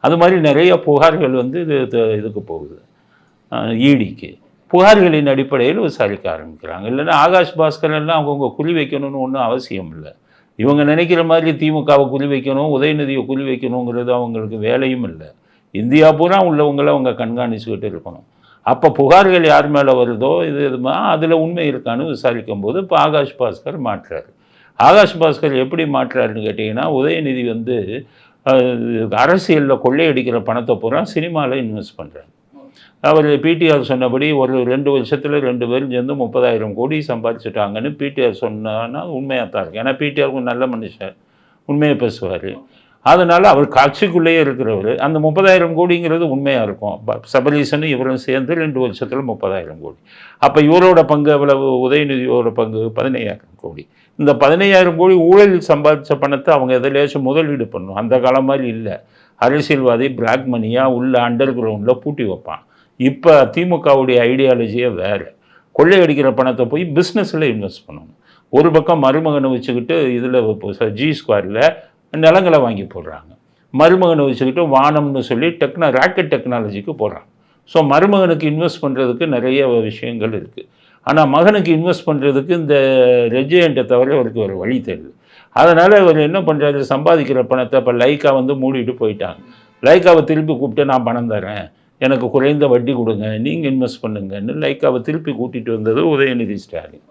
அது மாதிரி நிறைய புகார்கள் வந்து இதுக்கு போகுது, ஈடிக்கு. புகார்களின் அடிப்படையில் விசாரிக்க ஆரம்பிக்கிறாங்க. இல்லைன்னா ஆகாஷ் பாஸ்கர் எல்லாம் அவங்கவுங்க குறி வைக்கணும்னு ஒன்றும் அவசியம் இல்லை. இவங்க நினைக்கிற மாதிரி திமுகவை குறி வைக்கணும், உதயநிதியை குறி வைக்கணுங்கிறது அவங்களுக்கு வேலையும் இல்லை. இந்தியா பூரா உள்ளவங்களை அவங்க கண்காணிச்சுக்கிட்டு இருக்கணும். அப்போ புகார்கள் யார் மேலே வருதோ அதில் உண்மை இருக்கான்னு விசாரிக்கும் போது இப்போ ஆகாஷ் பாஸ்கர் மாற்றார். ஆகாஷ் பாஸ்கர் எப்படி மாற்றாருன்னு கேட்டிங்கன்னா, உதயநிதி வந்து அரசியலில் கொள்ளையடிக்கிற பணத்தை பூரா சினிமாவில் இன்வெஸ்ட் பண்ணுறாரு. அவர் பிடிஆர் சொன்னபடி ஒரு 2 வருஷத்தில் 2 பேரும் சேர்ந்து 30,000 கோடி சம்பாதிச்சுட்டாங்கன்னு பிடிஆர் சொன்னா உண்மையாக தான் இருக்குது. ஏன்னா பிடிஆர் நல்ல மனுஷன், உண்மையை பேசுவார். அதனால் அவர் கட்சிக்குள்ளேயே இருக்கிறவர். அந்த 30,000 கோடிங்கிறது உண்மையாக இருக்கும். சபரீசனும் இவரும் சேர்ந்து 2 வருஷத்தில் 30,000 கோடி. அப்போ இவரோட பங்கு எவ்வளவு? உதயநிதியோட பங்கு 15,000 கோடி. இந்த 15,000 கோடி ஊழலில் சம்பாதிச்ச பணத்தை அவங்க எதிலேயாச்சும் முதலீடு பண்ணணும். அந்த காலம் மாதிரி இல்லை. அரசியல்வாதி பிளாக் மணியாக உள்ள அண்டர் கிரவுண்டில் பூட்டி வைப்பான். இப்போ திமுகவுடைய ஐடியாலஜியே வேறு. கொள்ளையடிக்கிற பணத்தை போய் பிஸ்னஸில் இன்வெஸ்ட் பண்ணணும். ஒரு பக்கம் மருமகனை வச்சுக்கிட்டு இதில் ஜி ஸ்கொயரில் நிலங்களை வாங்கி போடுறாங்க. மருமகனை வச்சுக்கிட்டு வானம்னு சொல்லி ராக்கெட் டெக்னாலஜிக்கு போடுறாங்க. ஸோ மருமகனுக்கு இன்வெஸ்ட் பண்ணுறதுக்கு நிறைய விஷயங்கள் இருக்குது. ஆனால் மகனுக்கு இன்வெஸ்ட் பண்ணுறதுக்கு இந்த ரெஜியண்ட்டை தவிர அவருக்கு ஒரு வழி தெரியல. அதனால் அவர் என்ன பண்ணுறாரு, சம்பாதிக்கிற பணத்தை இப்போ லைக்கா வந்து மூடிட்டு போயிட்டாங்க. லைக்காவை திருப்பி கூப்பிட்டு நான் பணம் தரேன், எனக்கு குறைந்த வட்டி கொடுங்க, நீங்கள் இன்வெஸ்ட் பண்ணுங்கன்னு லைக்காவை திருப்பி கூட்டிகிட்டு வந்தது உதயநிதி ஸ்டாலின்.